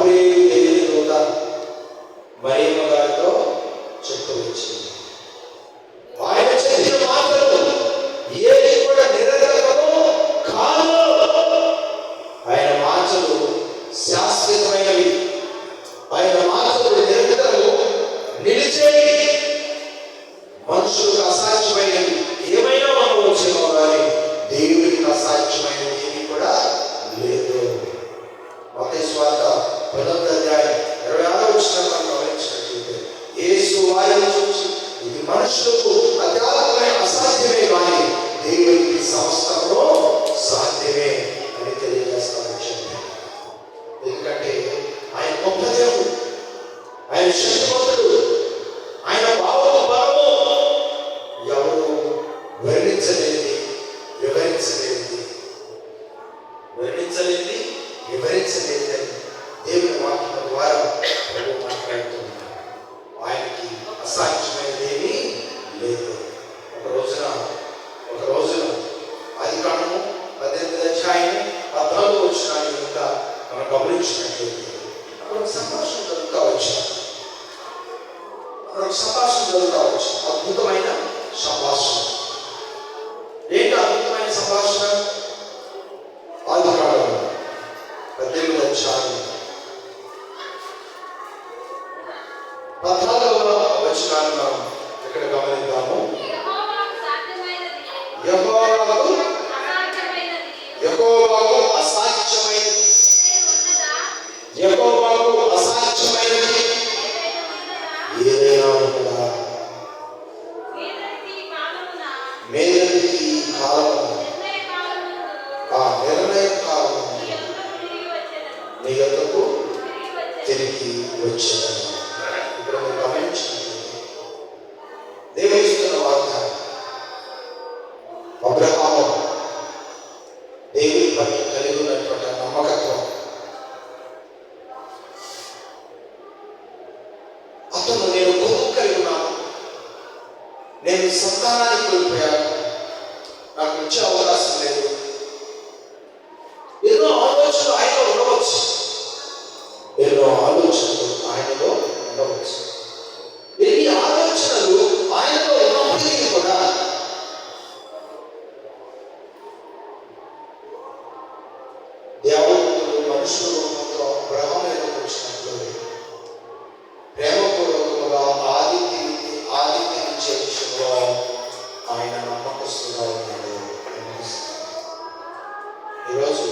గబ్రియేలు దేవుని దూత మరియమ్మ గారితో చెప్తూ వచ్చింది. ఆయన చెప్పిన మాటలు ఏది కూడా నిరర్ధకము కాదు. ఆయన మాటలు శాశ్వతమైనవి. ఆయన మాటలు నిరంతరము నిలిచేవి. మనుషులకు అసాధ్యమైనవి ఏమైనా మనం వచ్చేమో కానీ దేవునికి అసాధ్యమైనది ఏమీ కూడా లేదు. మత్తయి సువార్త 10వ అధ్యాయం 26వ వచనాన్ని మనం గమనించినట్లయితే యేసు వారిని చూసి ఇది మనుషులకు అత్యాత్మైన అసాధ్యమే కానీ దేవునికి సమస్తము సాధ్యమే అని తెలియజేస్తా వచ్చింది. ఎందుకంటే ఆయన గొప్ప దేవుడు, ఆయన శక్తివంతుడు, ఆయన భావము బలము ఎవరు వర్ణించలేనిది, వివరించలేనిది అని దేవుని వాక్యం ద్వారా ప్రభు మాట్లాడుతున్నారు. ఆయనకి అసాధ్యమైనదేమీ లేదు. ఒక రోజున ఆదికాండము 18వ అధ్యాయం 14వ వచనాన్ని ఇంకా మనం గమనించినట్లయితే అక్కడ సంభాషణ జరుగుతూ వచ్చింది. అద్భుతమైన సంభాషణ. ఏంటి అద్భుతమైన సంభాషణ? ఆదికాండము 18వ అధ్యాయం 14వ వచనాన్ని మనం ఇక్కడ గమనిద్దాము. యెహోవాకు అసాధ్యమైనది ఏదైనా ఉన్నదా? మేదటికి కాలము ఆ నిర్ణయ కాలము నీ యొద్దకు తిరిగి వచ్చేదను. ఇక్కడ మీరు గమనించినట్లయితే దేవుడు ఇస్తున్న వాగ్దానం అబ్రహాము దేవుని పట్ల కలిగి ఉన్నటువంటి నమ్మకత్వం. అతను నేను కొడుకు కలిగి ఉన్నాను, నేను సంతానాన్ని కోల్పోయాను, నాకు వచ్చే అవకాశం లేదు. ఎన్నో ఆలోచనలు ఆయనలో ఉండవచ్చు. ఈ ఆలోచనలు ఆయనలో ఉన్నప్పటికీ కూడా దేవదూతలు మనుషుల రూపంలో అబ్రహాము ఎదురుకు వచ్చినప్పుడు ప్రేమపూర్వకముగా ఆదిత్యం ఇచ్చే విషయంలో ఆయన నమ్మకస్తుగా ఉన్నాడు. ఈరోజు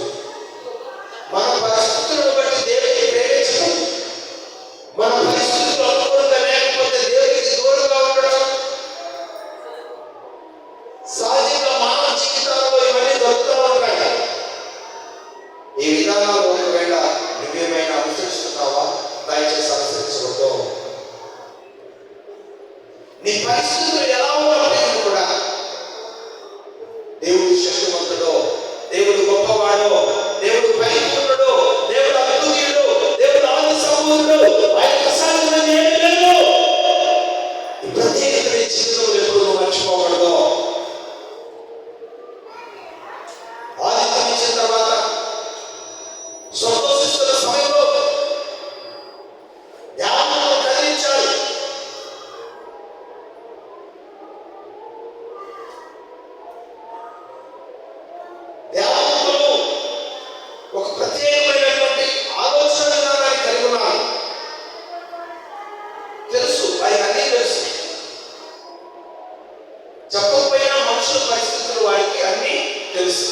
మన పరిస్థితులను బట్టి దేవుడికి ప్రేమించడం, మన పరిస్థితులు అనుకూలంగా లేకపోతే దేవుడికి దూరంగా ఉండడం, సహజంగా మానవ జీవితాల్లో ఇవన్నీ జరుగుతూ ఉంటాయి. ఈ విధానాలు ఒకవేళ నువ్వేమైనా అనుసరిస్తున్నావా? దయచేసి అనుసరించవద్దు. నీ పరిస్థితులు ఎలా ఉన్నప్పటికీ కూడా దేవుడు శక్తివంతుడు, దేవుడు గొప్పవాడు, దేవుడు పరిపూర్ణుడు, దేవుడు అద్భుతుడు, దేవుడు ఆది సంపూర్ణుడు. ఆయనకు అసాధ్యమైనది ఏమీ లేదు. ఈ ప్రత్యేకత నీ జీవితంలో ఎప్పుడు మర్చిపోకూడదు. ఆదిత్యం ఇచ్చిన తర్వాత సంతోషిస్తున్న సమయంలో యావత్తు కదిలించాలి. దేవదూతలు ఒక ప్రత్యేకమైనటువంటి ఆలోచన విధానాన్ని కలిగి ఉన్నారు. తెలుసు, ఆయన అన్నీ తెలుసు. చెప్పకపోయినా మనుషుల పరిస్థితులు వాడికి అన్నీ తెలుసు.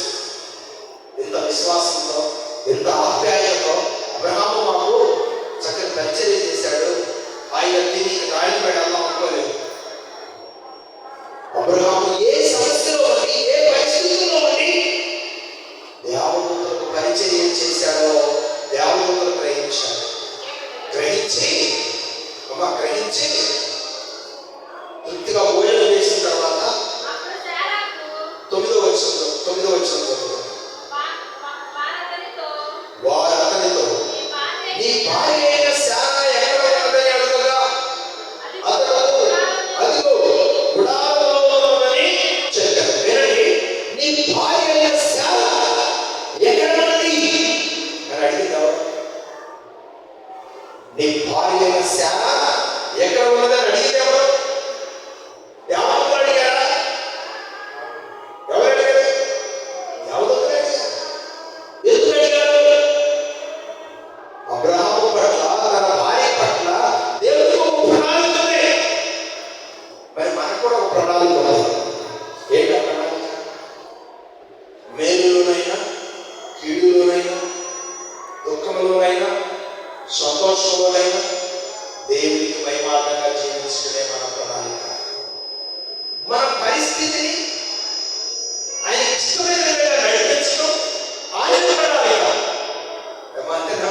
ఎంత విశ్వాసంతో, ఎంత ఆప్యాయతో అబ్రహాము మాకు చక్కని పరిచర్య చేశాడు. ఆయన తిని రాయలు పెడదాం అనుకోలేదు. అబ్రహాము ఏ సమస్యలో ఉండి, ఏ పరిస్థితుల్లో ఉండి దేవదూతలకు పరిచర్య చేశాడో దేవదూతలు గ్రహించాడు. గ్రహించి తృప్తిగా భోజనం చేసిన తర్వాత 9వ వచనంలో వారు అతనితో నీ భార్య అయిన శారా ఎక్కడ ఉన్నదని అడగగా అతడు అదిగో గుడారంలో ఉన్నదని చెప్పాడు. వినండి, నీ భార్య అయిన శారా ఎక్కడ ఉన్నది అని అడిగింది. నీ భార్య అయిన శారా ఎక్కడ ఉన్నదని అడిగితే ఎవరు అడిగారా? ఎవరు అడిగారు? ఎవరు అడిగారు? ఎందుకు అడిగారు? అబ్రహాము పట్ల, తన భార్య పట్ల దేవుడికి ఒక ప్రణాళిక ఉంది. మరి మనకు కూడా ఒక ప్రణాళిక ఉంది. ఏంటా ప్రణాళిక? మేలులోనైనా, కీడులోనైనా, దుఃఖంలోనైనా, సంతోషంలోనైనా దేవునికి మహిమార్గంగా జీవించడమే మన ప్రణాళిక. మన పరిస్థితిని ఆయన ఇష్టమైన విధంగా నడిపించడం ఆయన ప్రణాళిక. ఏమంటేనా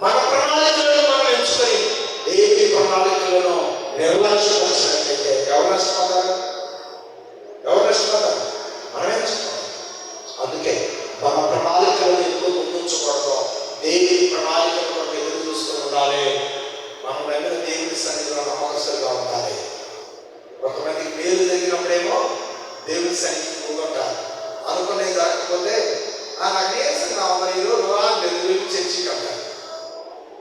మన ప్రణాళికలను మనం ఎంచుకొని దేవుని ప్రణాళికలను నిర్లక్ష్యపరిచినట్లయితే ఎవరు నష్టపోతారు? ఎవరు నష్టపోతారు? మనమే నష్టపోతాం. అందుకే మన ప్రణాళికలను ఎప్పుడు ముందుంచకూడదు. దేవుని ప్రణాళికల కొరకు ఎదురు చూస్తూ ఉండాలి. మనం దగ్గర దేవుని సన్నిధిలో నమ్మకస్తులుగా ఉండాలి. కొంతమందికి మేలు జరిగినప్పుడేమో దేవుని సన్నిధికి పోగొట్టాలి. అనుకునేది జరగకపోతే నాకు నీరసంగా మరి ఈరోజు చర్చికి అంటారు.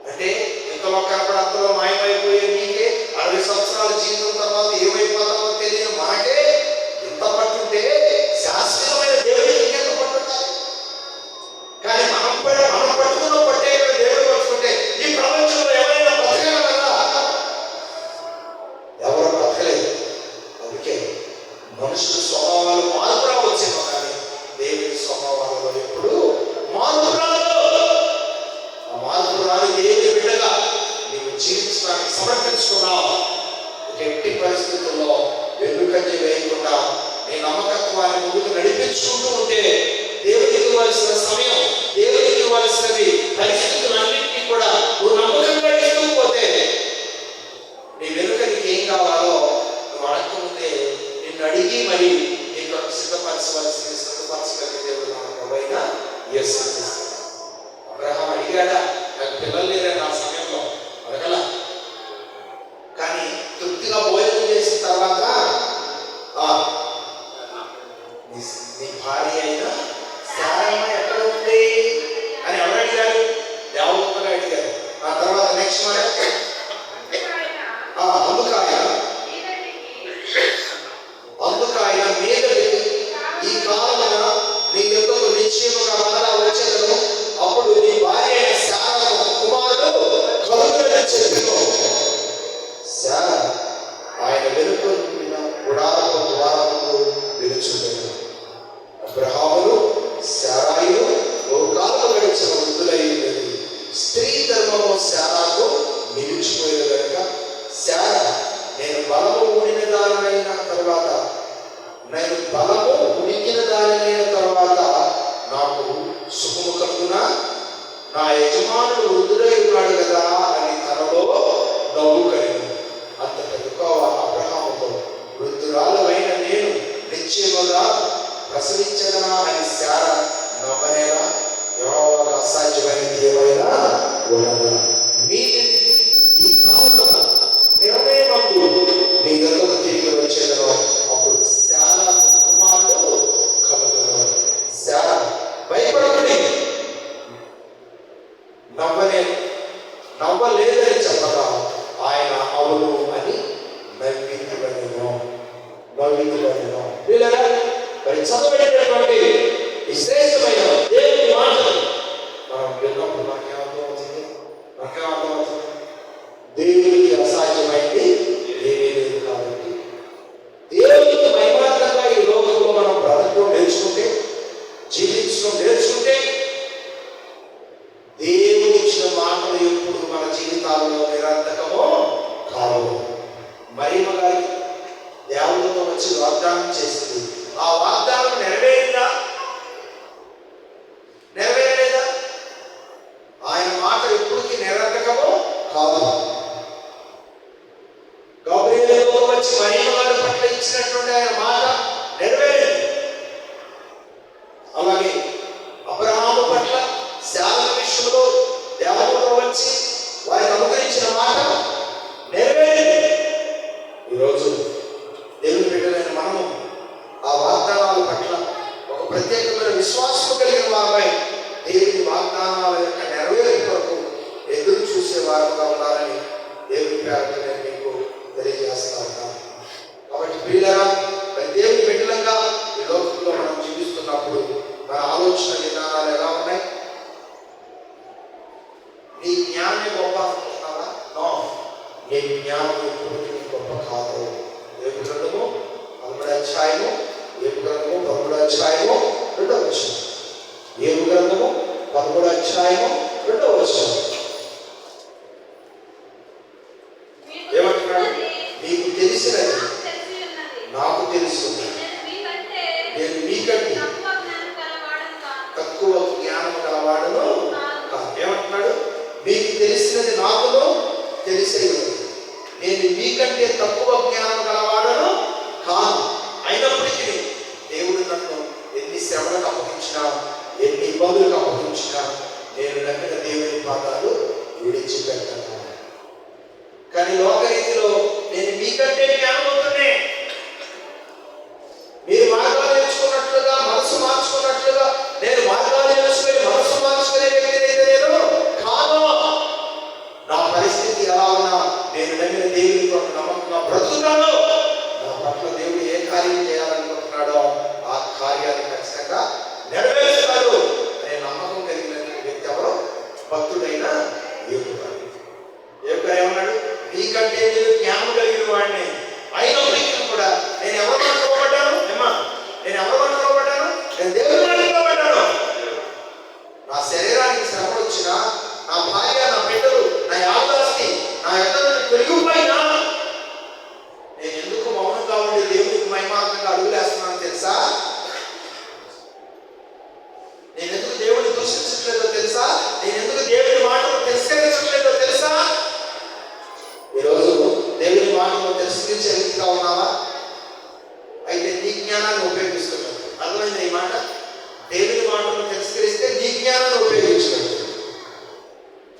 అంటే ఇంతలో కనపడి అంతలో మాయమైపోయే నీకే 60 సంవత్సరాల జీవితం తర్వాత ఏమైపోతామో తెలియదు మనకే ఇంత పట్టుంటే శాశ్వతమైన దేవుడికి ఇంకెంత పట్టుంటారు. కానీ మనం పట్టుకున్న పట్టే దేవుడు పట్టుకుంటే ఈ ప్రపంచంలో ఎవరైనా బతకగలరా? ఎవరు బతకలేదు. అందుకే మనుషుల స్వభావాలు మార్పు రావచ్చేమో కానీ దేవుని స్వభావాలలో ఎప్పుడు మార్పు రాదు. ఆ మార్పు రాని దేవుని బిడ్డగా నీవు జీవించడానికి సమర్పించుకున్నావు. ఎట్టి పరిస్థితుల్లో వెన్నుకంజ వేయకుండా నీ నమ్మకత్వాన్ని ముందుకు నడిపించుకుంటూ ఉంటే దేవునికి ఇవ్వాల్సిన సమయం, దేవునికి ఇవ్వాల్సినవి, పరిస్థితులన్నింటినీ కూడా నువ్వు నమ్మకంగా ఇస్తూ పోతే నీ వెనుక నీకు ఏం కావాలో నువ్వు అడగకముందే నిన్ను అడిగి మరి నీకు సిద్ధపరచగలిగే దేవుడు మన ప్రభువైన యేసు క్రీస్తు. అబ్రహాము అడిగాడా? నాకు పిల్లలు లేరని ఆ సమయంలో అడగల. కానీ తృప్తిగా భోజనం చేసిన తర్వాత నీ భార్య అయినా శారమ్మ ఎక్కడ ఉంది అని ఎవరు అడిగారు? దేవదూతలు అడిగారు. ఆ తర్వాత నెక్స్ట్ మాట అందుకాయన మీదకి ఈ కాలమున నీ యొద్దకు నిశ్చయముగా మరలా వచ్చెదను. అప్పుడు నీ భార్య అయిన శారమ్మ కుమారుడు కలుగునని చెప్పెను. శారా ఆయన వెనుక నుండిన గుడారపు ద్వారముకు నిలుచుండెను. అబ్రహామును శారాయును బహుకాలము గడిచిన వృద్ధులై ఉన్నది. స్త్రీ ధర్మము శారాకు నిలిచిపోయిన కనుక శారా నేను బలము ఉడికిన దానినైన తర్వాత నాకు సుఖము కలుగునా? నా యజమానుడు వృద్ధుడై ఉన్నాడు కదా అని తనలో నవ్వు కలిగింది. అంతటా అబ్రహాముతో వృద్ధురాలైన నేను నిశ్చయముగా ప్రసవించదనా అని శారా నమ్మనేలా? యెహోవాకు అసాధ్యమైనది ఏమైనా ఉన్నదా? ఈ కాలంలో నిర్ణయమందు నీ దగ్గరకు తిరిగి వచ్చేదను. అప్పుడు శారా కుమారుడు కలుగును. శారా భయపడకుడి, నవ్వలేదని చెప్పగా ఆయన అవును అని నవ్విందులను. మరి చదవబడినటువంటి ఈ శ్రేష్టమైన దేవుని మాటలు మనం విన్నప్పుడు నాకేమర్థమవుతుంది? దేవునికి అసాధ్యమైంది ఏమీ లేదు. కాబట్టి దేవునికి మహిమార్థంగా ఈ లోకంలో మనం బ్రతకడం నేర్చుకుంటే, జీవించడం నేర్చుకుంటే దేవుడు ఇచ్చిన మాటలు ఎప్పుడు మన జీవితాల్లో నిరర్థకమో కావు. మరియమ్మ గారి దేవుడితో వచ్చి వాగ్దానం చేసింది. ఆ వాగ్దానం నెరవేరిందా? నెరవేరలేదా? ఆయన మాట ఎప్పటికీ నిరర్థకం వారుగా ఉండాలని దేవుని పేరట నేను మీకు తెలియజేస్తా ఉన్నాను. కాబట్టి ప్రియులారా, మరి దేవుని బిడ్డలంగా ఈ లోకంలో మనం జీవిస్తున్నప్పుడు మన ఆలోచన విధానాలు ఎలా ఉన్నాయి? నీ జ్ఞానమే గొప్ప అనుకుంటున్నావా? నో, నీ జ్ఞానం ఎప్పుడు గొప్ప కాదు. ఏబు గ్రంథము 13వ అధ్యాయము, ఏబు గ్రంథము 13వ అధ్యాయము 2వ వచనం. ఏబు గ్రంథము 13వ అధ్యాయము 2వ వచనం ఏమంటున్నాడు? నీకు తెలిసినది నాకు తెలుస్తుంది, నేను మీకంటే తక్కువ జ్ఞానం గలవాడను కాదు. ఏమంటున్నాడు? మీకు తెలిసినది నాకును తెలిసే ఉంది, నేను మీకంటే తక్కువ జ్ఞానం గలవాడను కాదు. అయినప్పటికీ దేవుడు నన్ను ఎన్ని శ్రమలకు అప్పగించినా, ఎన్ని ఇబ్బందులకు అప్పగించినా నేను నమ్మిన దేవుని పాదాలు విడిచిపెట్టాను. కానీ లోకరీతిలో నేను మీకంటే జ్ఞానవంతుడే, మీరు మార్గాలు నేర్చుకున్నట్లుగా మనసు మార్చుకున్నట్లుగా నేను మార్గాలు నేర్చుకుని మనసు మార్చుకునే వ్యక్తినైతే నేను కాదు. నా పరిస్థితి ఎలా ఉన్నా నేను నమ్మిన దేవుని కొరకు నమ్మకంగా బ్రతుకుతాను. నా పట్ల దేవుడు ఏ కార్యం చేయాలనుకుంటున్నాడో ఆ కార్యాన్ని ఖచ్చితంగా నెరవేరుస్తాడు అనే నమ్మకం కలిగిన వ్యక్తి ఎవరో? భక్తుడైన యోబు గారు. యోబు గారు ఏమన్నాడు? నీకంటే నేను జ్ఞానం కలిగిన వాడిని, అయినప్పటికీ కూడా నేను ఎవరు మాట్లాడబడ్డాను? నేను ఎవరు మాట్లాడబడ్డాను? నేను దేవుని మాట్లాడబడ్డాను. నా శరీరానికి శ్రమ వచ్చినా, నా భార్య, నా బిడ్డలు, నా యాదాస్తి నా యొక్క తొలగిపోయినా నేను ఎందుకు మౌనంగా ఉండి దేవునికి మహిమాత్మకంగా అడుగులేస్తున్నాను తెలుసా? నేను ఎందుకు దేవుడిని దూషించట్లేదో తెలుసా? నేను ఎందుకు దేవుని మాటలు తిరస్కరించట్లేదో తెలుసా? ఈరోజు దేవుని మాటలు తిరస్కరించే వ్యక్తిగా ఉన్నావా? అయితే నీ జ్ఞానాన్ని ఉపయోగిస్తున్నావు. అర్థమైంది ఈ మాట? దేవుని మాటలు తిరస్కరిస్తే నీ జ్ఞానాన్ని ఉపయోగించుకోవాలి.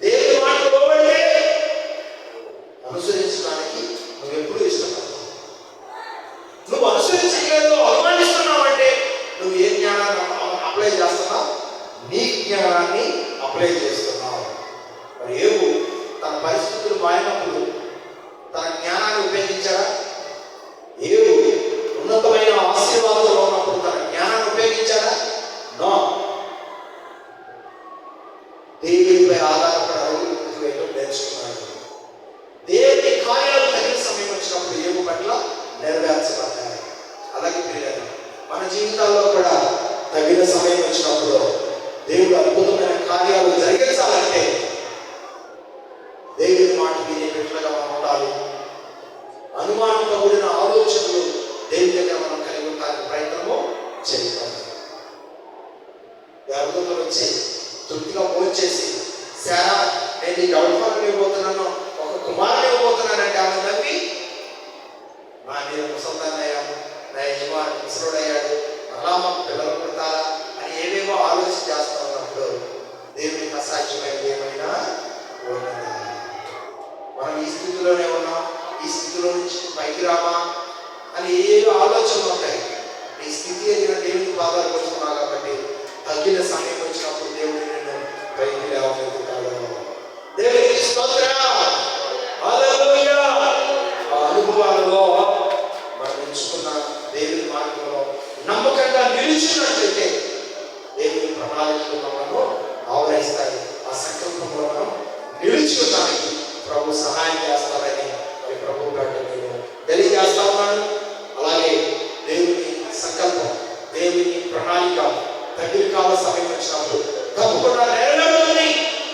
దేవుని మాటలు లోబడితే అనుసరించడానికి నువ్వు ఎప్పుడు ఇష్టపడతావు. నువ్వు అనుసరించలేదు, అవమానిస్తున్నావంటే నువ్వు ఏ జ్ఞానాన్ని అప్లై చేస్తున్నావు? నీ జ్ఞానాన్ని అప్లై చేస్తున్నావు. మరి ఏవు తన పరిస్థితులు మారినప్పుడు తన జ్ఞానాన్ని ఉపయోగించాడా? ఏవు ఉన్నతమైన ఆశీర్వాదంలో ఉన్నప్పుడు తన జ్ఞానాన్ని ఉపయోగించాడా? నో. దేవుడిపై ఆధారపడి అడుగులు వేయడం నేర్చుకున్నాడు. దేవుని కార్యాలు తగిన సమయం వచ్చినప్పుడు ఏవు పట్ల నెరవేర్చబడ్డాయి. అలాగే ప్రియులారా, మన జీవితాల్లో కూడా తగిన సమయం వచ్చినప్పుడు దేవుడు అద్భుతమైన కార్యాలు జరిగించాలంటే దేవుని మాట వినే బిడ్డలుగా మనం ఉండాలి. అనుమానంతో కూడిన ఆలోచనలు దేవుని దగ్గర మనం కలిగి ఉండడానికి ప్రయత్నము చేయాలి. దేవతలు వచ్చి తృప్తిగా భోంచేసి, శారా నేను ఈ గడపలు ఇవ్వబోతున్నాను, ఒక కుమారుని ఇవ్వబోతున్నానంటే ఆమె నవ్వి, నేను ముసల్దాన్ని అయ్యాము, నా యజమాని ముసలుడయ్యాడు, అలా మాకు పిల్లలు పుడతారా అని ఏవేవో ఆలోచన చేస్తా ఉన్నప్పుడు దేవునికి అసాధ్యమైనది ఏమైనా ఉన్నదా? మనం ఈ స్థితిలోనే ఉన్నాం, ఈ స్థితిలో నుంచి పైకి రామా అని ఏవో ఆలోచనలు ఉంటాయి. ఈ స్థితి అయిన దేవుని పాదాలు పడుతున్నావు కాబట్టి తగ్గిన సమయం వచ్చినప్పుడు దేవుడు నిన్ను పైకి లేవనెత్తుతాడు. దేవునికి స్తోత్రం. హల్లెలూయా. ఆ అనుభవాలలో మనం ఎంచుకున్న దేవుని మార్గంలో నమ్మకంగా నిలిచినట్లయితే దేవుని ప్రణాళికలు మనము ఆవరిస్తాయి. ఆ సంకల్పంలో మనం నిలిచిదానికి ప్రభు సహాయం చేస్తారని మరి ప్రభు గారు నేను తెలియజేస్తా ఉన్నాను. అలాగే దేవుని సంకల్పం, దేవుని ప్రణాళిక తగిన కాల సమయం వచ్చినప్పుడు తప్పకుండా నెరవేరుతుంది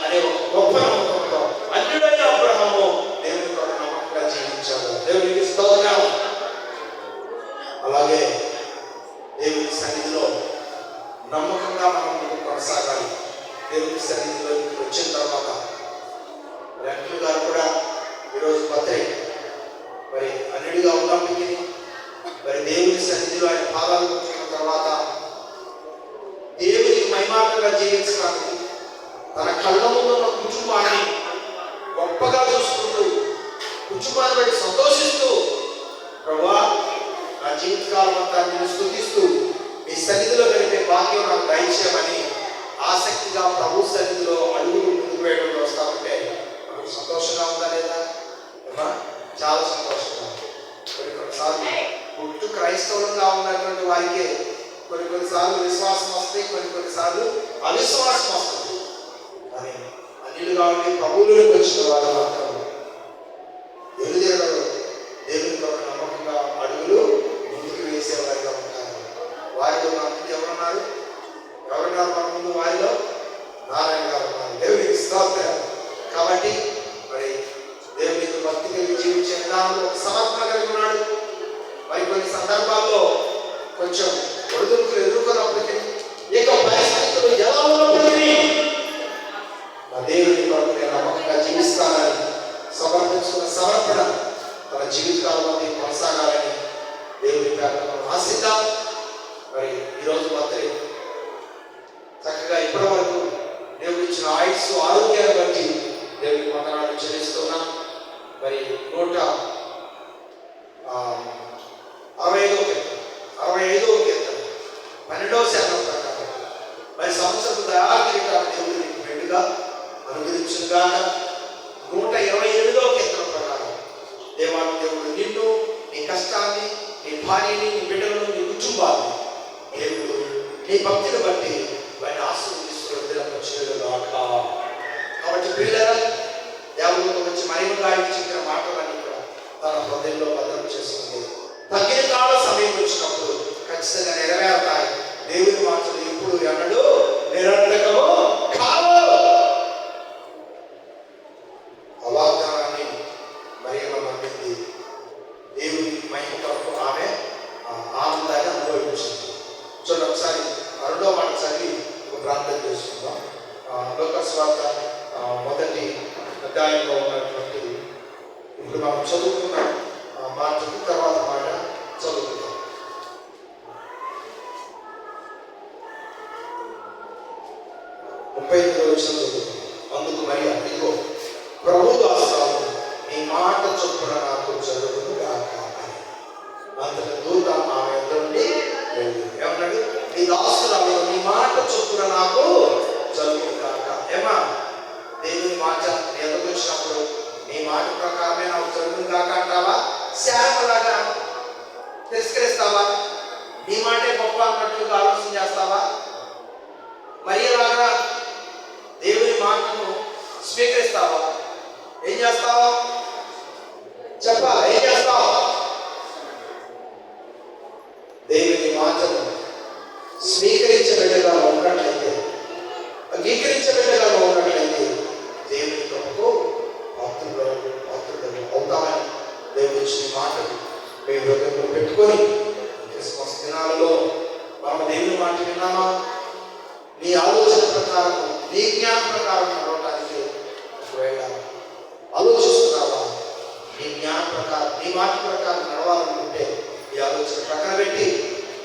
అనే ఒక గొప్ప నమ్మకంతో అన్యుడైన అబ్రహాము దేవుని కూడా నమ్మకంగా జీవించాడు. దేవునికి స్తోత్రం. అలాగే దేవుని సన్నిధిలో నమ్మకంగా మనం ముందుకు కొనసాగాలి. దేవుని సన్నిధిలో వచ్చిన తర్వాత రంగులు గారు కూడా ఈరోజు బర్త్డే, మరి అన్నిడిగా ఉన్నప్పటికీ మరి దేవుని సన్నిధిలో ఆయన పాదాలు వచ్చిన తర్వాత దేవునికి మహిమార్గంగా జీవించడానికి తన కళ్ళ ముందు ఉన్న కుటుంబాన్ని గొప్పగా చూసుకుంటూ, కుటుంబాన్ని బట్టి సంతోషిస్తూ, ప్రభువా నా జీవితకాలం అంతా నేను స్తుతిస్తూ మీ సన్నిధిలో గడిపే భాగ్యం నాకు దయచేయమని ఆసక్తిగా ప్రభు సన్నిధిలో అడుగులు ముందుకు వేయడంలో వస్తా ఉంటే చాలా సంతోషంగా. కొన్నిసార్లు పుట్టు క్రైస్తవులుగా ఉన్నటువంటి వారికి కొన్నిసార్లు విశ్వాసం వస్తాయి, కొన్నిసార్లు అవిశ్వాసం వస్తుంది. కానీ అన్యులుగా ఉండి ప్రభువులోకి వచ్చిన వారు మాత్రం ఎదురు దేవునితో నమ్మకంగా అడుగులు ముందుకు వేసేవారిగా ఉంటారు. వారిలో మన ముందు ఎవరున్నారు మన ముందు? వారిలో నారాయణ గారు ఉన్నారు. దేవునికి స్తోత్రం. కాబట్టి మరి దేవునికి భక్తి కలిగి జీవించే విధానంలో ఒక సమర్పణ కలిగి ఉన్నాడు. మరి కొన్ని సందర్భాల్లో కొంచెం ఒడిదుడుకులు ఎదుర్కొన్నప్పటికీ, ఇక పరిస్థితులు ఎలా ఉన్నప్పటికీ నా దేవుని కొరకు నేను నమ్మకంగా జీవిస్తానని సమర్పించుకున్న సమర్పణ తన జీవితాల్లో కొనసాగాలని దేవుని పేరు మనం ఆశిద్దాం. మరి ఈరోజు బర్త్డే చక్కగా ఇప్పటి వరకు దేవుడు ఇచ్చిన ఆయుష్ ఆరోగ్యాన్ని బట్టి దేవుని వందనాలు చెల్లిస్తున్నాం. మరి 165వ కీర్తన 12వ శాతం ప్రకారం మరి సంవత్సరం దయాకిరీటాన్ని దేవుడు నీకు మెండుగా అనుగ్రహించుగాక. 127వ కీర్తన ప్రకారం దేవాన్ని దేవుడు నిన్ను, నీ కష్టాన్ని, నీ భార్యని, నీ బిడ్డలను, నీ కుటుంబాన్ని దేవుడు నీ భక్తిని బట్టి వారిని ఆశీర్వదిస్తుగాక. కాబట్టి పిల్లరా, దేవుడితో వచ్చి మహిమగా చెప్పిన మాటలన్నీ కూడా తన హృదయంలో భద్రం చేసుకుంది. తగిన కాల సమయం వచ్చినప్పుడు ఖచ్చితంగా నెరవేరుతాయి. దేవుని మాటలు ఎప్పుడు ఎన్నడూ నిరర్థకము కావు. ఆ వాగ్దానాన్ని మరియమ్మ నమ్మింది. దేవుని మహిమ కొరకు ఆమె ఆనందాన్ని అనుభవించింది. చూడండి, ఒకసారి 2వ మాట చదివి ప్రార్థన చేసుకుందాం. లోకాసు వార్త 1వ అధ్యాయంలో ఉన్నటువంటి ఇప్పుడు మనం చదువుకున్న మాట తర్వాత మాట చదువుకుందాం. 38వ వచనం చదువుకుందాం. అందుకు మరి అదిగో ప్రభు దాసురాలు, నీ మాట చొప్పున నాకు జరుగును గాక అని. అంతటి దూత ఆమె ఎదురు నుండి ఏమన్నాడు? నీ దాసురాలు, నీ మాట చొప్పున నాకు జరుగును గాక. ఏమా, దేవుని మాట ఎదురు వచ్చినప్పుడు నీ మాట ప్రకారమే నాకు జరుగును గాక అంటావా? శాపలాగా తిరస్కరిస్తావా? నీ మాటే గొప్ప అన్నట్లుగా ఆలోచన చేస్తావా? మరి అలాగా దేవుని మాటను స్వీకరిస్తావా? ఏం చేస్తావా? చెప్పాలి, ఏం చేస్తావా? దేవుని మాటను స్వీకరించే బిడ్డగా ఉన్నట్లయితే, అంగీకరించే బిడ్డగా ఉన్నట్లయితే దేవుని కొరకు పాత్రుడు అవుతామని దేవుని ఇచ్చిన మాటలు మీ హృదయంలో పెట్టుకొని క్రిస్మస్ దినాలలో మనం దేవుని మాట విన్నామా? నీ ఆలోచన ప్రకారం, నీ జ్ఞానం ప్రకారం నడవడానికి ఒకవేళ ఆలోచిస్తున్నావా? నీ జ్ఞానం ప్రకారం, నీ మాట ప్రకారం నడవాలనుకుంటే ఈ ఆలోచన ప్రక్కన పెట్టి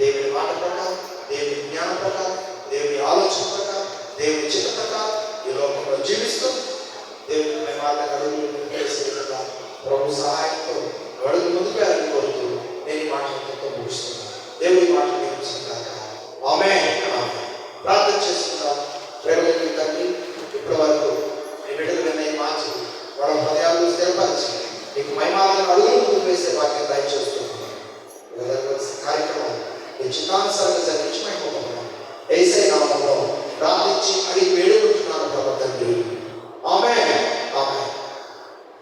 దేవుని మాట ప్రకారం, దేవుని జ్ఞానం ప్రకారం, దేవుని ఆలోచన ప్రకారం, దేవుని చిత్త ప్రకారం ఈ లోకంలో జీవిస్తూ దేవుని మాట అడుగులు ముందుకు వేసే విధంగా ప్రభు సహాయంతో అడుగు ముందుకు వెళ్ళాలని కోరుతూ నేను ఈ మాటలతో ముగిస్తున్నాను. దేవుని మాట నేర్చుకుంటాక ఆమేన్. ప్రార్థన చేసుకుందాం. ప్రేమకి తండ్రి, ఇప్పటి వరకు నీ బిడ్డలు విన్న ఈ మాటలు వాళ్ళ హృదయాలను స్థిరపరిచి నీకు మహిమాలను అడుగులు ముందుకు వేసే వాక్యం దయచేస్తున్నాను. కార్యక్రమం నీ చిత్తానుసారంగా